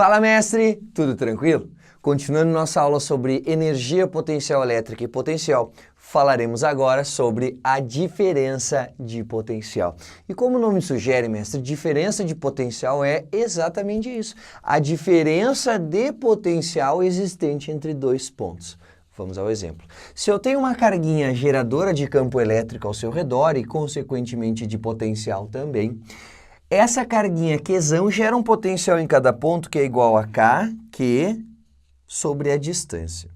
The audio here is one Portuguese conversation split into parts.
Fala, mestre! Tudo tranquilo? Continuando nossa aula sobre energia potencial elétrica e potencial, falaremos agora sobre a diferença de potencial. E como o nome sugere, mestre, diferença de potencial é exatamente isso. A diferença de potencial existente entre dois pontos. Vamos ao exemplo. Se eu tenho uma carguinha geradora de campo elétrico ao seu redor e, consequentemente, de potencial também, essa carguinha Qzão gera um potencial em cada ponto que é igual a Kq sobre a distância.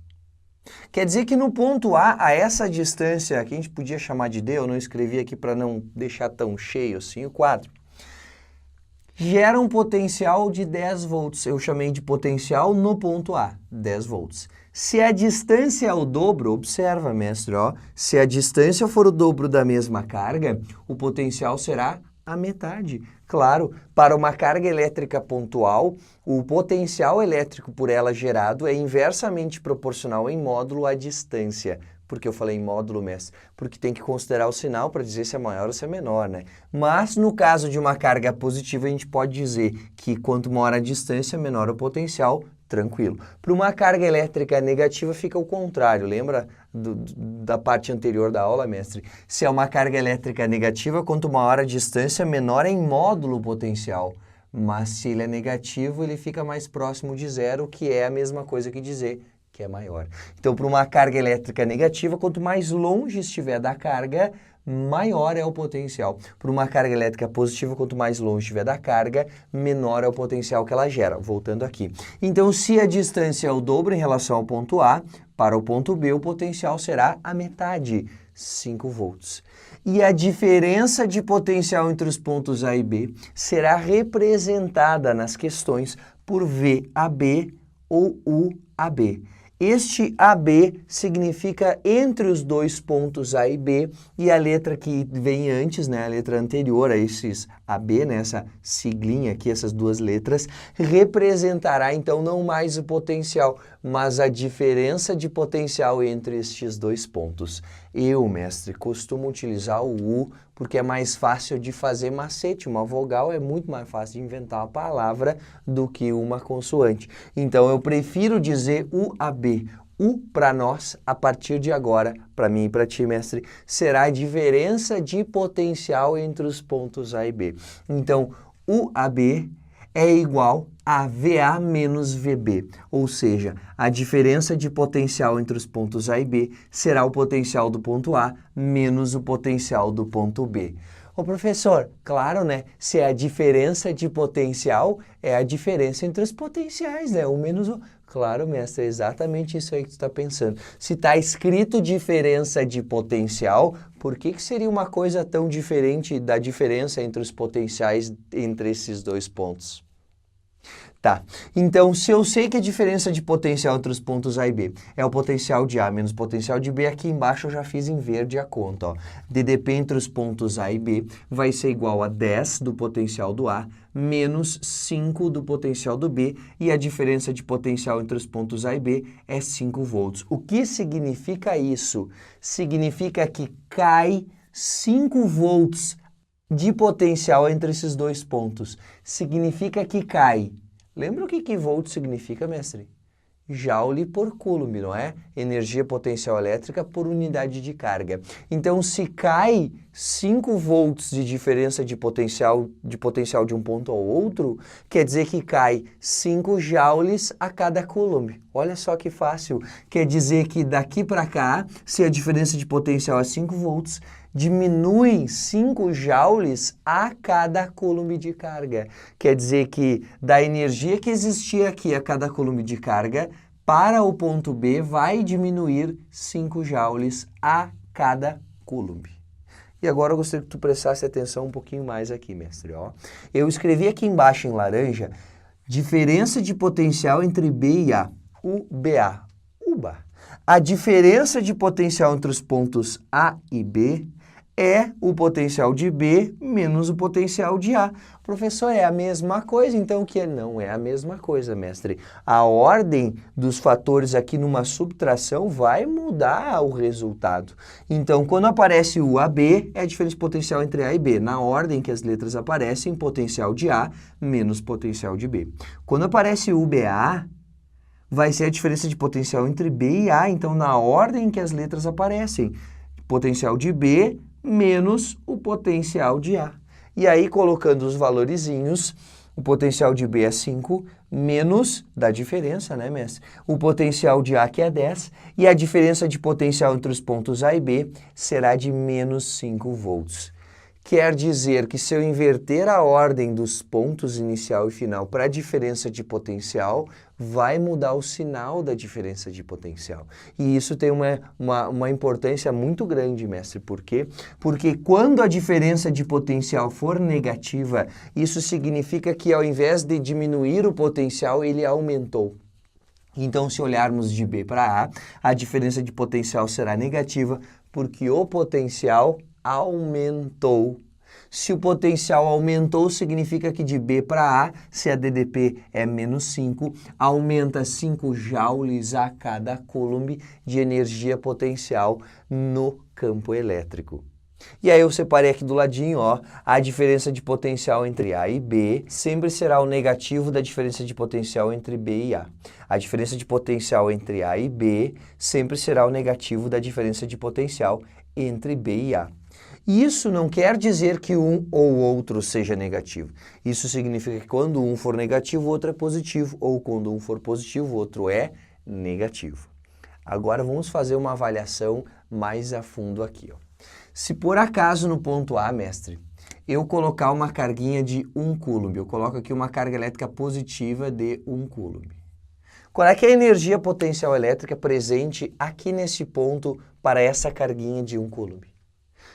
Quer dizer que no ponto A essa distância, que a gente podia chamar de D, eu não escrevi aqui para não deixar tão cheio assim o quadro, gera um potencial de 10 volts. Eu chamei de potencial no ponto A, 10 volts. Se a distância é o dobro, observa, mestre, ó, se a distância for o dobro da mesma carga, o potencial será a metade. Claro, para uma carga elétrica pontual, o potencial elétrico por ela gerado é inversamente proporcional em módulo à distância. Por que eu falei em módulo, mestre? Porque tem que considerar o sinal para dizer se é maior ou se é menor, né? Mas no caso de uma carga positiva, a gente pode dizer que quanto maior a distância, menor o potencial, tranquilo. Para uma carga elétrica negativa fica o contrário, lembra da parte anterior da aula, mestre? Se é uma carga elétrica negativa, quanto maior a distância, menor em módulo o potencial. Mas se ele é negativo, ele fica mais próximo de zero, que é a mesma coisa que dizer que é maior. Então, para uma carga elétrica negativa, quanto mais longe estiver da carga, maior é o potencial. Para uma carga elétrica positiva, quanto mais longe estiver da carga, menor é o potencial que ela gera. Voltando aqui. Então, se a distância é o dobro em relação ao ponto A, para o ponto B, o potencial será a metade, 5 volts. E a diferença de potencial entre os pontos A e B será representada nas questões por VAB ou UAB. Este AB significa entre os dois pontos A e B, e a letra que vem antes, né, a letra anterior a esses AB, né, essa siglinha aqui, essas duas letras, representará então não mais o potencial, mas a diferença de potencial entre estes dois pontos. Eu, mestre, costumo utilizar o U porque é mais fácil de fazer macete. Uma vogal é muito mais fácil de inventar uma palavra do que uma consoante. Então, eu prefiro dizer UAB. U, para nós, a partir de agora, para mim e para ti, mestre, será a diferença de potencial entre os pontos A e B. Então, UAB é igual a VA menos VB, ou seja, a diferença de potencial entre os pontos A e B será o potencial do ponto A menos o potencial do ponto B. Ô professor, claro, né? Se é a diferença de potencial, é a diferença entre os potenciais, né? O menos o... Claro, mestre, é exatamente isso aí que tu está pensando. Se está escrito diferença de potencial, por que seria uma coisa tão diferente da diferença entre os potenciais entre esses dois pontos? Tá, então se eu sei que a diferença de potencial entre os pontos A e B é o potencial de A menos o potencial de B, aqui embaixo eu já fiz em verde a conta, ó. DDP entre os pontos A e B vai ser igual a 10 do potencial do A menos 5 do potencial do B, e a diferença de potencial entre os pontos A e B é 5 volts. O que significa isso? Significa que cai 5 volts de potencial entre esses dois pontos. Significa que cai. Lembra o que volt significa, mestre? Joule por coulomb, não é? Energia potencial elétrica por unidade de carga. Então, se cai 5 volts de diferença de potencial de um ponto ao outro, quer dizer que cai 5 joules a cada coulomb. Olha só que fácil. Quer dizer que daqui para cá, se a diferença de potencial é 5 volts, diminui 5 joules a cada coulomb de carga. Quer dizer que da energia que existia aqui a cada coulomb de carga, para o ponto B vai diminuir 5 joules a cada coulomb. E agora eu gostaria que tu prestasse atenção um pouquinho mais aqui, mestre. Ó. Eu escrevi aqui embaixo em laranja, diferença de potencial entre B e A, UBA, UBA. A diferença de potencial entre os pontos A e B é o potencial de B menos o potencial de A. Professor, é a mesma coisa? Então o que é? Não é a mesma coisa, mestre. A ordem dos fatores aqui numa subtração vai mudar o resultado. Então, quando aparece o AB, é a diferença de potencial entre A e B. Na ordem que as letras aparecem, potencial de A menos potencial de B. Quando aparece o UBA, vai ser a diferença de potencial entre B e A. Então, na ordem que as letras aparecem, potencial de B menos o potencial de A. E aí, colocando os valorizinhos, o potencial de B é 5, menos da diferença, né, mestre? O potencial de A, que é 10, e a diferença de potencial entre os pontos A e B será de menos 5 volts. Quer dizer que se eu inverter a ordem dos pontos inicial e final para a diferença de potencial, vai mudar o sinal da diferença de potencial. E isso tem uma importância muito grande, mestre. Por quê? Porque quando a diferença de potencial for negativa, isso significa que ao invés de diminuir o potencial, ele aumentou. Então, se olharmos de B para A, a diferença de potencial será negativa, porque o potencial aumentou. Se o potencial aumentou, significa que de B para A, se a DDP é menos 5, aumenta 5 joules a cada coulomb de energia potencial no campo elétrico. E aí eu separei aqui do ladinho, ó, a diferença de potencial entre A e B sempre será o negativo da diferença de potencial entre B e A. A diferença de potencial entre A e B sempre será o negativo da diferença de potencial entre B e A. Isso não quer dizer que um ou outro seja negativo. Isso significa que quando um for negativo, o outro é positivo, ou quando um for positivo, o outro é negativo. Agora vamos fazer uma avaliação mais a fundo aqui, ó. Se por acaso no ponto A, mestre, eu colocar uma carguinha de 1 coulomb, eu coloco aqui uma carga elétrica positiva de 1 coulomb. Qual é que é a energia potencial elétrica presente aqui nesse ponto para essa carguinha de 1 coulomb?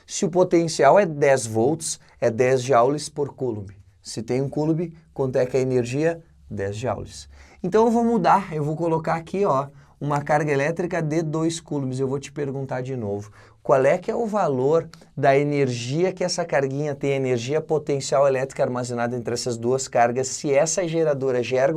Se o potencial é 10 volts, é 10 joules por coulomb. Se tem 1 coulomb, quanto é que é a energia? 10 joules. Então eu vou mudar, eu vou colocar aqui, ó, uma carga elétrica de 2 coulombs. Eu vou te perguntar de novo, qual é que é o valor da energia que essa carguinha tem, energia potencial elétrica armazenada entre essas duas cargas, se essa geradora gera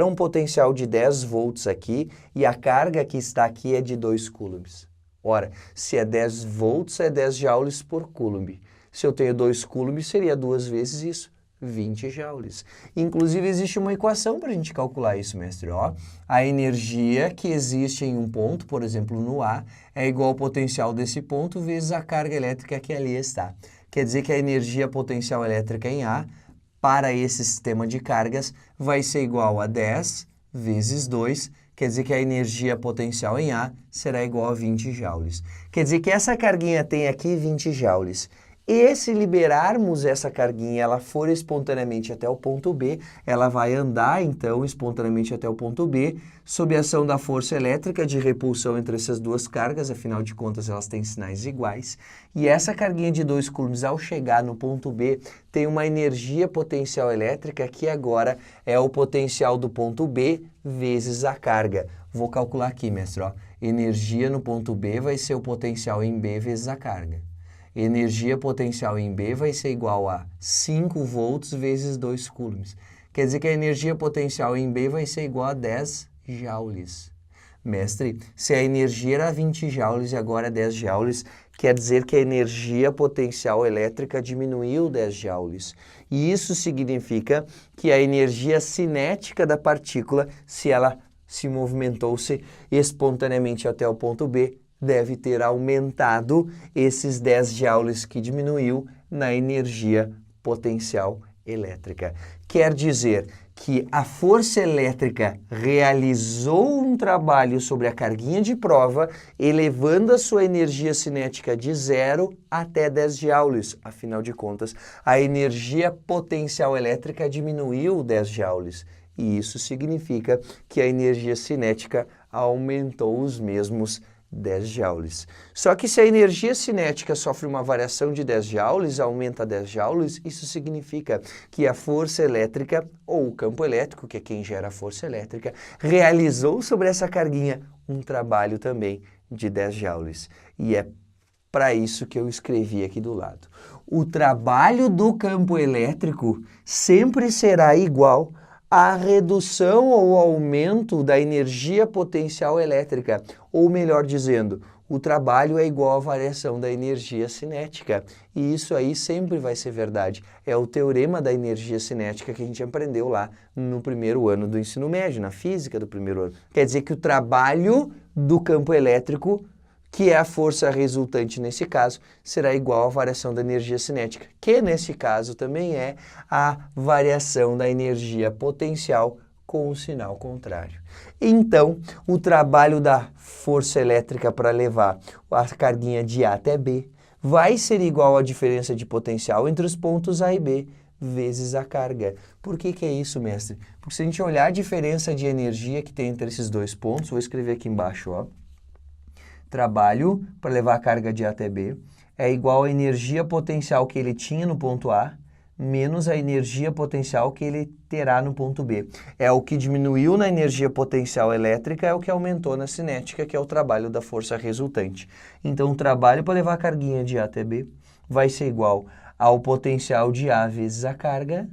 um potencial de 10 volts aqui e a carga que está aqui é de 2 coulombs. Ora, se é 10 volts, é 10 joules por coulomb. Se eu tenho 2 coulombs, seria 2 vezes isso, 20 joules. Inclusive, existe uma equação para a gente calcular isso, mestre. Ó, a energia que existe em um ponto, por exemplo, no A, é igual ao potencial desse ponto vezes a carga elétrica que ali está. Quer dizer que a energia potencial elétrica em A, para esse sistema de cargas, vai ser igual a 10 vezes 2, quer dizer que a energia potencial em A será igual a 20 joules. Quer dizer que essa carguinha tem aqui 20 joules. E se liberarmos essa carguinha, ela for espontaneamente até o ponto B, ela vai andar, então, espontaneamente até o ponto B, sob a ação da força elétrica de repulsão entre essas duas cargas, afinal de contas, elas têm sinais iguais. E essa carguinha de 2 coulombs, ao chegar no ponto B, tem uma energia potencial elétrica que agora é o potencial do ponto B vezes a carga. Vou calcular aqui, mestre, ó. Energia no ponto B vai ser o potencial em B vezes a carga. Energia potencial em B vai ser igual a 5 volts vezes 2 coulombs. Quer dizer que a energia potencial em B vai ser igual a 10 joules. Mestre, se a energia era 20 joules e agora é 10 joules, quer dizer que a energia potencial elétrica diminuiu 10 joules. E isso significa que a energia cinética da partícula, se ela se movimentou-se espontaneamente até o ponto B, deve ter aumentado esses 10 joules que diminuiu na energia potencial elétrica. Quer dizer que a força elétrica realizou um trabalho sobre a carguinha de prova, elevando a sua energia cinética de 0 até 10 joules. Afinal de contas, a energia potencial elétrica diminuiu 10 joules. E isso significa que a energia cinética aumentou os mesmos 10 joules. Só que se a energia cinética sofre uma variação de 10 joules, aumenta 10 joules, isso significa que a força elétrica, ou o campo elétrico, que é quem gera a força elétrica, realizou sobre essa carguinha um trabalho também de 10 joules. E é para isso que eu escrevi aqui do lado. O trabalho do campo elétrico sempre será igual à redução ou aumento da energia potencial elétrica, ou melhor dizendo, o trabalho é igual à variação da energia cinética. E isso aí sempre vai ser verdade. É o teorema da energia cinética que a gente aprendeu lá no primeiro ano do ensino médio, na física do primeiro ano. Quer dizer que o trabalho do campo elétrico, que é a força resultante nesse caso, será igual à variação da energia cinética, que nesse caso também é a variação da energia potencial com o sinal contrário. Então, o trabalho da força elétrica para levar a carguinha de A até B vai ser igual à diferença de potencial entre os pontos A e B vezes a carga. Por que é isso, mestre? Porque se a gente olhar a diferença de energia que tem entre esses dois pontos, vou escrever aqui embaixo, ó. Trabalho para levar a carga de A até B é igual à energia potencial que ele tinha no ponto A menos a energia potencial que ele terá no ponto B. É o que diminuiu na energia potencial elétrica, é o que aumentou na cinética, que é o trabalho da força resultante. Então, o trabalho para levar a carguinha de A até B vai ser igual ao potencial de A vezes a carga,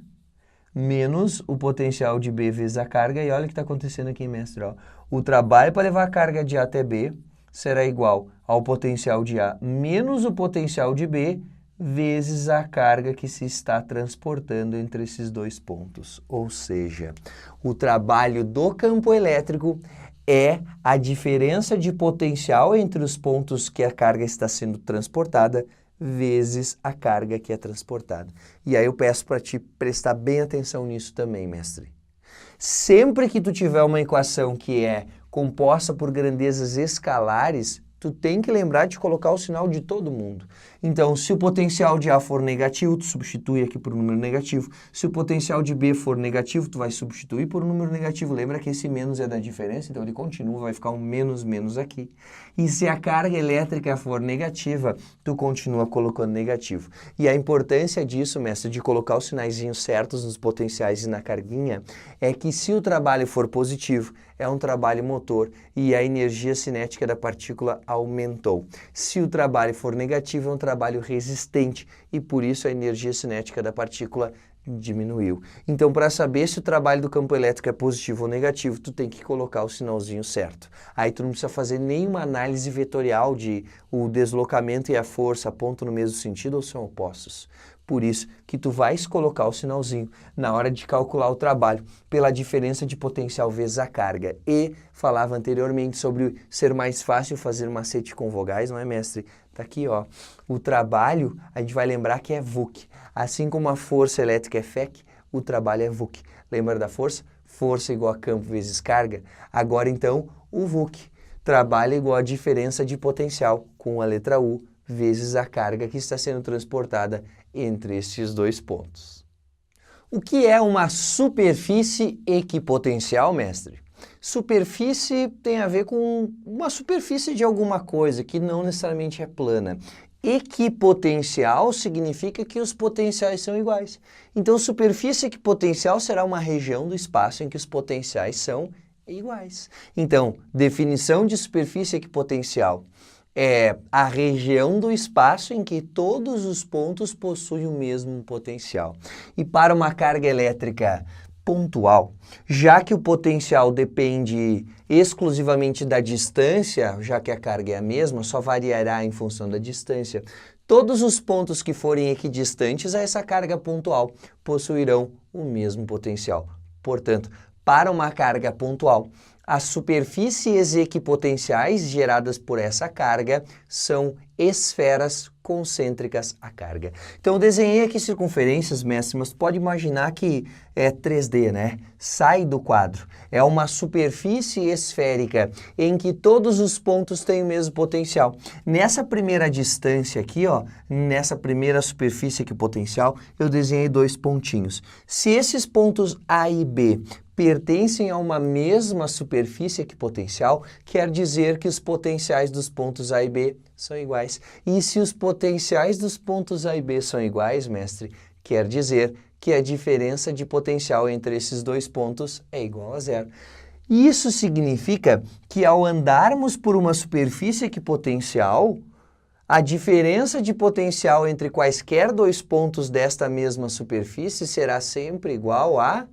menos o potencial de B vezes a carga. E olha o que está acontecendo aqui, mestre. Ó. O trabalho para levar a carga de A até B será igual ao potencial de A menos o potencial de B vezes a carga que se está transportando entre esses dois pontos. Ou seja, o trabalho do campo elétrico é a diferença de potencial entre os pontos que a carga está sendo transportada vezes a carga que é transportada. E aí eu peço para ti prestar bem atenção nisso também, mestre. Sempre que tu tiver uma equação que é composta por grandezas escalares, tu tem que lembrar de colocar o sinal de todo mundo. Então, se o potencial de A for negativo, tu substitui aqui por um número negativo. Se o potencial de B for negativo, tu vai substituir por um número negativo. Lembra que esse menos é da diferença, então ele continua, vai ficar um menos aqui. E se a carga elétrica for negativa, tu continua colocando negativo. E a importância disso, mestre, de colocar os sinaizinhos certos nos potenciais e na carguinha, é que se o trabalho for positivo, é um trabalho motor e a energia cinética da partícula aumentou. Se o trabalho for negativo, é um trabalho resistente e por isso a energia cinética da partícula diminuiu. Então, para saber se o trabalho do campo elétrico é positivo ou negativo, tu tem que colocar o sinalzinho certo. Aí tu não precisa fazer nenhuma análise vetorial de o deslocamento e a força apontam no mesmo sentido ou são opostos. Por isso que tu vais colocar o sinalzinho na hora de calcular o trabalho pela diferença de potencial vezes a carga. E falava anteriormente sobre ser mais fácil fazer macete com vogais, não é, mestre? Tá aqui, ó. O trabalho, a gente vai lembrar que é VUC. Assim como a força elétrica é FEC, o trabalho é VUC. Lembra da força? Força igual a campo vezes carga. Agora, então, o VUC. Trabalho igual a diferença de potencial com a letra U vezes a carga que está sendo transportada entre estes dois pontos. O que é uma superfície equipotencial, mestre? Superfície tem a ver com uma superfície de alguma coisa que não necessariamente é plana. Equipotencial significa que os potenciais são iguais. Então, superfície equipotencial será uma região do espaço em que os potenciais são iguais. Então, definição de superfície equipotencial é a região do espaço em que todos os pontos possuem o mesmo potencial. E para uma carga elétrica pontual, já que o potencial depende exclusivamente da distância, já que a carga é a mesma, só variará em função da distância, todos os pontos que forem equidistantes a essa carga pontual possuirão o mesmo potencial. Portanto, para uma carga pontual, as superfícies equipotenciais geradas por essa carga são esferas concêntricas à carga. Então, eu desenhei aqui circunferências, mestre, mas pode imaginar que é 3D, né? Sai do quadro. É uma superfície esférica em que todos os pontos têm o mesmo potencial. Nessa primeira distância aqui, ó, nessa primeira superfície equipotencial, eu desenhei dois pontinhos. Se esses pontos A e B pertencem a uma mesma superfície equipotencial, quer dizer que os potenciais dos pontos A e B são iguais. E se os potenciais dos pontos A e B são iguais, mestre, quer dizer que a diferença de potencial entre esses dois pontos é igual a zero. Isso significa que ao andarmos por uma superfície equipotencial, a diferença de potencial entre quaisquer dois pontos desta mesma superfície será sempre igual a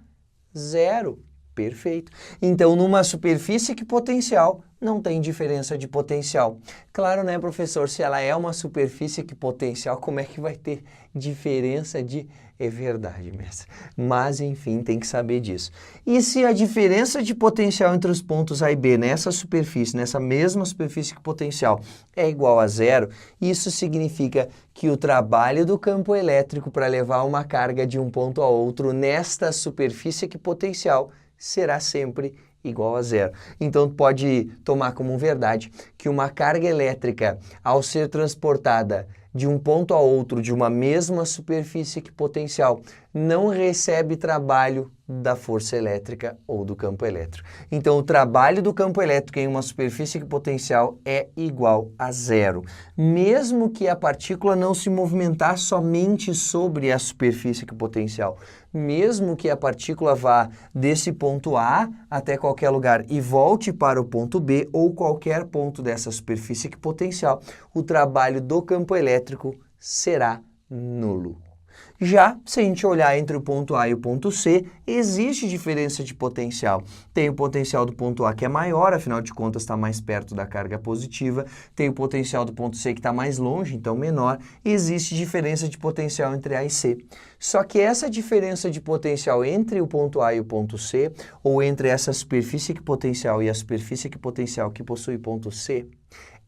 zero. Perfeito. Então, numa superfície equipotencial, não tem diferença de potencial. Claro, né, professor? Se ela é uma superfície equipotencial, como é que vai ter diferença de... É verdade, mestre. Mas, enfim, tem que saber disso. E se a diferença de potencial entre os pontos A e B nessa superfície, nessa mesma superfície equipotencial, é igual a zero, isso significa que o trabalho do campo elétrico para levar uma carga de um ponto a outro nesta superfície equipotencial será sempre igual a zero. Então, pode tomar como verdade que uma carga elétrica, ao ser transportada de um ponto a outro de uma mesma superfície equipotencial, não recebe trabalho da força elétrica ou do campo elétrico. Então, o trabalho do campo elétrico em uma superfície equipotencial é igual a zero, mesmo que a partícula não se movimentar somente sobre a superfície equipotencial. Mesmo que a partícula vá desse ponto A até qualquer lugar e volte para o ponto B ou qualquer ponto dessa superfície equipotencial, o trabalho do campo elétrico será nulo. Já, se a gente olhar entre o ponto A e o ponto C, existe diferença de potencial. Tem o potencial do ponto A que é maior, afinal de contas está mais perto da carga positiva. Tem o potencial do ponto C que está mais longe, então menor. Existe diferença de potencial entre A e C. Só que essa diferença de potencial entre o ponto A e o ponto C, ou entre essa superfície equipotencial e a superfície equipotencial que possui ponto C,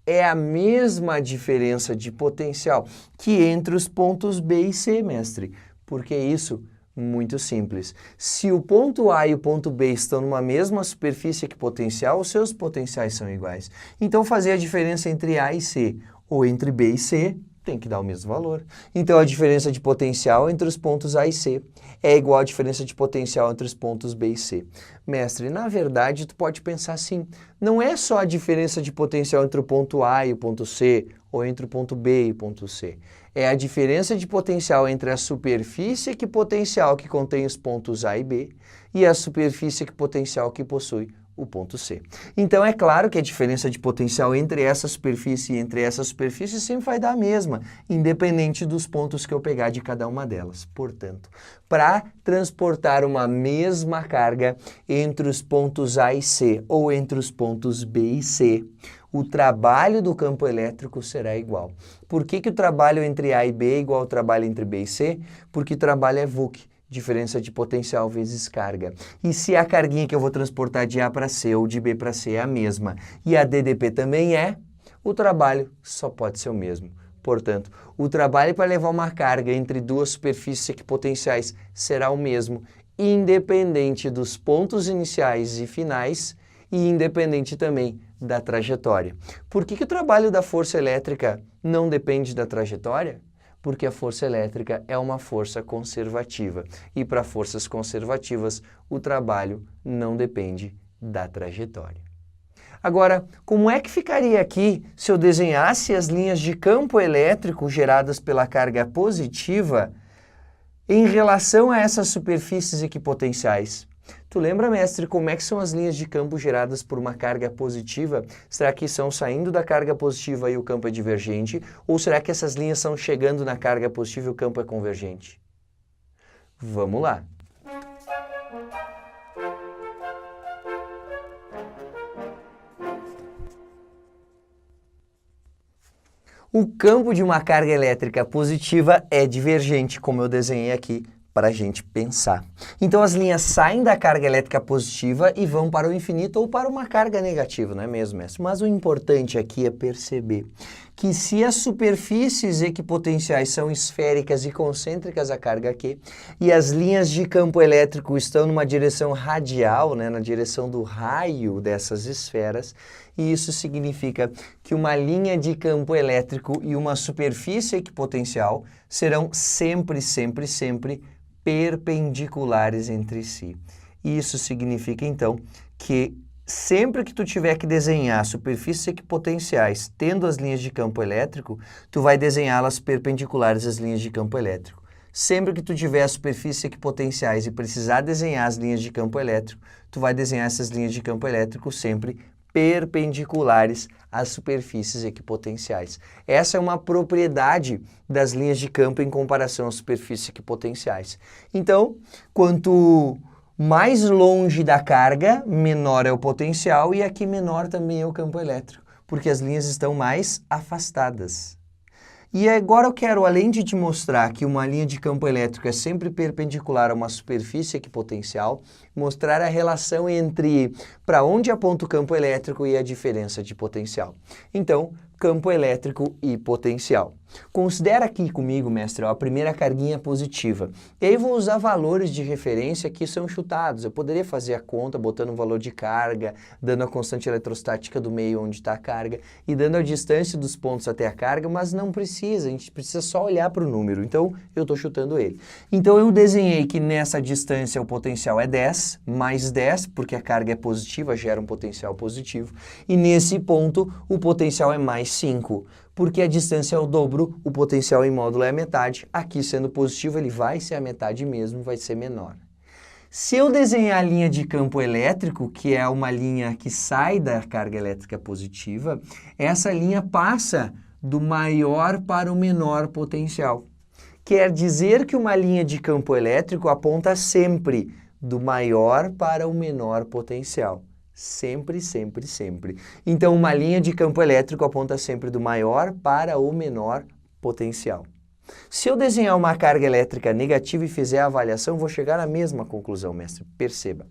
é a mesma diferença de potencial que entre os pontos B e C, mestre. Por que isso? Muito simples. Se o ponto A e o ponto B estão numa mesma superfície equipotencial, os seus potenciais são iguais. Então, fazer a diferença entre A e C ou entre B e C tem que dar o mesmo valor. Então, a diferença de potencial entre os pontos A e C é igual à diferença de potencial entre os pontos B e C. Mestre, na verdade, tu pode pensar assim, não é só a diferença de potencial entre o ponto A e o ponto C, ou entre o ponto B e o ponto C. É a diferença de potencial entre a superfície equipotencial que contém os pontos A e B e a superfície equipotencial que possui o ponto C. Então, é claro que a diferença de potencial entre essa superfície e entre essa superfície sempre vai dar a mesma, independente dos pontos que eu pegar de cada uma delas. Portanto, para transportar uma mesma carga entre os pontos A e C ou entre os pontos B e C, o trabalho do campo elétrico será igual. Por que o trabalho entre A e B é igual ao trabalho entre B e C? Porque o trabalho é VUC. Diferença de potencial vezes carga. E se a carguinha que eu vou transportar de A para C ou de B para C é a mesma e a DDP também é, o trabalho só pode ser o mesmo. Portanto, o trabalho para levar uma carga entre duas superfícies equipotenciais será o mesmo, independente dos pontos iniciais e finais e independente também da trajetória. Por que o trabalho da força elétrica não depende da trajetória? Porque a força elétrica é uma força conservativa e para forças conservativas o trabalho não depende da trajetória. Agora, como é que ficaria aqui se eu desenhasse as linhas de campo elétrico geradas pela carga positiva em relação a essas superfícies equipotenciais? Tu lembra, mestre, como é que são as linhas de campo geradas por uma carga positiva? Será que são saindo da carga positiva e o campo é divergente? Ou será que essas linhas são chegando na carga positiva e o campo é convergente? Vamos lá! O campo de uma carga elétrica positiva é divergente, como eu desenhei aqui, para a gente pensar. Então, as linhas saem da carga elétrica positiva e vão para o infinito ou para uma carga negativa, não é mesmo, mestre? Mas o importante aqui é perceber que se as superfícies equipotenciais são esféricas e concêntricas à carga Q, e as linhas de campo elétrico estão numa direção radial, né, na direção do raio dessas esferas, e isso significa que uma linha de campo elétrico e uma superfície equipotencial serão sempre perpendiculares entre si. Isso significa, então, que sempre que tu tiver que desenhar superfícies equipotenciais tendo as linhas de campo elétrico, tu vai desenhá-las perpendiculares às linhas de campo elétrico. Sempre que tu tiver superfícies equipotenciais e precisar desenhar as linhas de campo elétrico, tu vai desenhar essas linhas de campo elétrico sempre perpendiculares às superfícies equipotenciais. Essa é uma propriedade das linhas de campo em comparação às superfícies equipotenciais. Então, quanto mais longe da carga, menor é o potencial e aqui menor também é o campo elétrico, porque as linhas estão mais afastadas. E agora eu quero, além de te mostrar que uma linha de campo elétrico é sempre perpendicular a uma superfície equipotencial, mostrar a relação entre para onde aponta o campo elétrico e a diferença de potencial. Então, campo elétrico e potencial. Considera aqui comigo, mestre, a primeira carguinha positiva. E aí vou usar valores de referência que são chutados. Eu poderia fazer a conta botando um valor de carga, dando a constante eletrostática do meio onde está a carga e dando a distância dos pontos até a carga, mas não precisa, a gente precisa só olhar para o número. Então, eu estou chutando ele. Então, eu desenhei que nessa distância o potencial é 10, mais 10, porque a carga é positiva, gera um potencial positivo. E nesse ponto, o potencial é mais 5, porque a distância é o dobro, o potencial em módulo é a metade. Aqui, sendo positivo, ele vai ser a metade mesmo, vai ser menor. Se eu desenhar a linha de campo elétrico, que é uma linha que sai da carga elétrica positiva, essa linha passa do maior para o menor potencial. Quer dizer que uma linha de campo elétrico aponta sempre do maior para o menor potencial. Sempre, sempre, sempre. Então, uma linha de campo elétrico aponta sempre do maior para o menor potencial. Se eu desenhar uma carga elétrica negativa e fizer a avaliação, vou chegar à mesma conclusão, mestre. Perceba.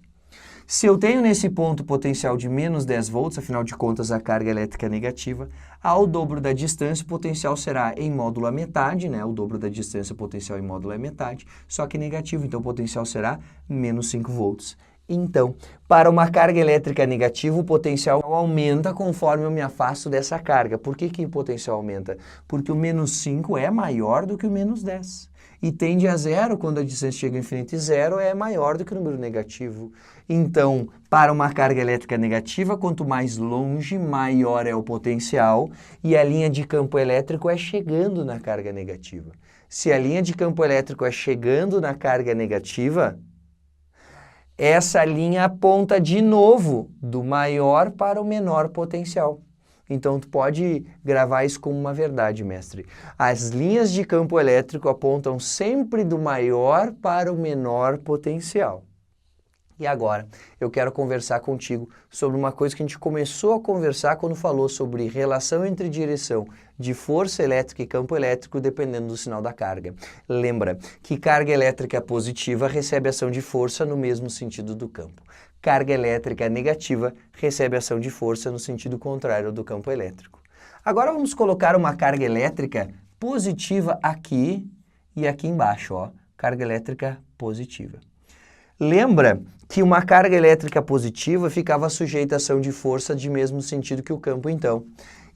Se eu tenho nesse ponto potencial de menos 10 volts, afinal de contas a carga elétrica é negativa, ao dobro da distância o potencial será em módulo a metade, né? O dobro da distância o potencial em módulo é metade, só que negativo, então o potencial será menos 5 volts. Então, para uma carga elétrica negativa, o potencial aumenta conforme eu me afasto dessa carga. Por que que o potencial aumenta? Porque o menos 5 é maior do que o menos 10. E tende a zero, quando a distância chega ao infinito e zero, é maior do que o número negativo. Então, para uma carga elétrica negativa, quanto mais longe, maior é o potencial, e a linha de campo elétrico é chegando na carga negativa. Se a linha de campo elétrico é chegando na carga negativa, essa linha aponta de novo do maior para o menor potencial. Então, tu pode gravar isso como uma verdade, mestre. As linhas de campo elétrico apontam sempre do maior para o menor potencial. E agora, eu quero conversar contigo sobre uma coisa que a gente começou a conversar quando falou sobre relação entre direção de força elétrica e campo elétrico dependendo do sinal da carga. Lembra que carga elétrica positiva recebe ação de força no mesmo sentido do campo. Carga elétrica negativa recebe ação de força no sentido contrário do campo elétrico. Agora vamos colocar uma carga elétrica positiva aqui e aqui embaixo, ó, carga elétrica positiva. Lembra que uma carga elétrica positiva ficava sujeita à ação de força de mesmo sentido que o campo, então.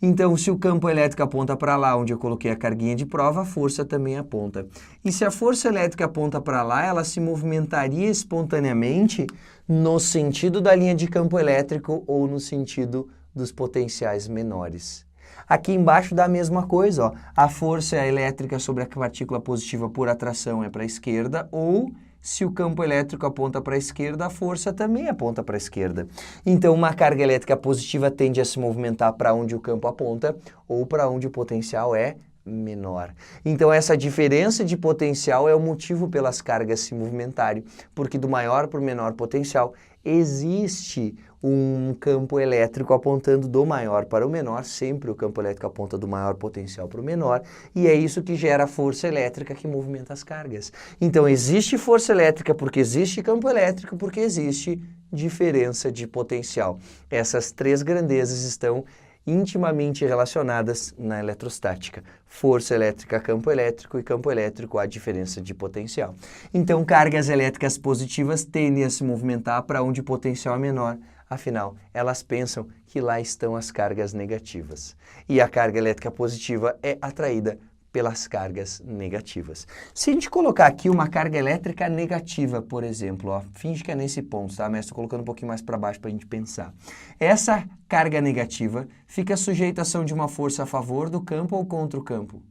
Então, se o campo elétrico aponta para lá, onde eu coloquei a carguinha de prova, a força também aponta. E se a força elétrica aponta para lá, ela se movimentaria espontaneamente no sentido da linha de campo elétrico ou no sentido dos potenciais menores. Aqui embaixo dá a mesma coisa, ó. A força elétrica sobre a partícula positiva por atração é para a esquerda, ou se o campo elétrico aponta para a esquerda, a força também aponta para a esquerda. Então, uma carga elétrica positiva tende a se movimentar para onde o campo aponta ou para onde o potencial é menor. Então, essa diferença de potencial é o motivo pelas cargas se movimentarem, porque do maior para o menor potencial existe um campo elétrico apontando do maior para o menor, sempre o campo elétrico aponta do maior potencial para o menor, e é isso que gera a força elétrica que movimenta as cargas. Então, existe força elétrica porque existe campo elétrico, porque existe diferença de potencial. Essas três grandezas estão intimamente relacionadas na eletrostática. Força elétrica, campo elétrico e campo elétrico a diferença de potencial. Então, cargas elétricas positivas tendem a se movimentar para onde o potencial é menor. Afinal, elas pensam que lá estão as cargas negativas. E a carga elétrica positiva é atraída pelas cargas negativas. Se a gente colocar aqui uma carga elétrica negativa, por exemplo, ó, finge que é nesse ponto, tá? Mas estou colocando um pouquinho mais para baixo para a gente pensar. Essa carga negativa fica sujeita à ação de uma força a favor do campo ou contra o campo?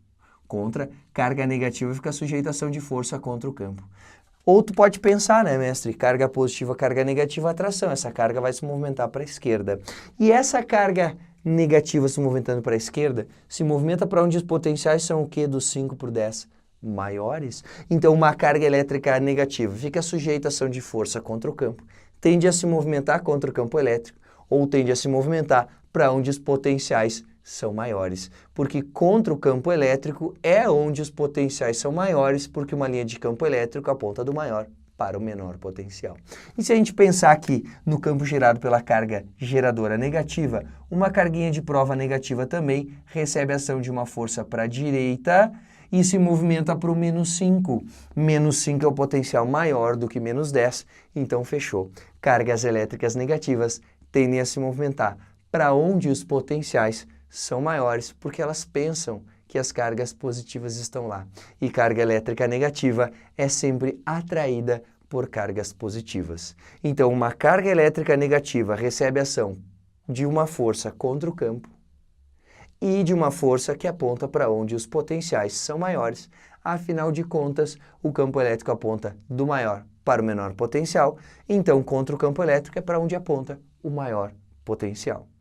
contra, carga negativa fica sujeita a ação de força contra o campo. Ou tu pode pensar, né, mestre, carga positiva, carga negativa, atração. Essa carga vai se movimentar para a esquerda. E essa carga negativa se movimentando para a esquerda, se movimenta para onde os potenciais são o quê? Do 5 por 10 maiores. Então, uma carga elétrica negativa fica sujeita a ação de força contra o campo, tende a se movimentar contra o campo elétrico, ou tende a se movimentar para onde os potenciais são maiores, porque contra o campo elétrico é onde os potenciais são maiores, porque uma linha de campo elétrico aponta do maior para o menor potencial. E se a gente pensar aqui no campo gerado pela carga geradora negativa, uma carguinha de prova negativa também recebe a ação de uma força para a direita e se movimenta para o menos 5. Menos 5 é o potencial maior do que menos 10, então fechou. Cargas elétricas negativas tendem a se movimentar para onde os potenciais são maiores, porque elas pensam que as cargas positivas estão lá. E carga elétrica negativa é sempre atraída por cargas positivas. Então, uma carga elétrica negativa recebe ação de uma força contra o campo e de uma força que aponta para onde os potenciais são maiores. Afinal de contas, o campo elétrico aponta do maior para o menor potencial, então contra o campo elétrico é para onde aponta o maior potencial.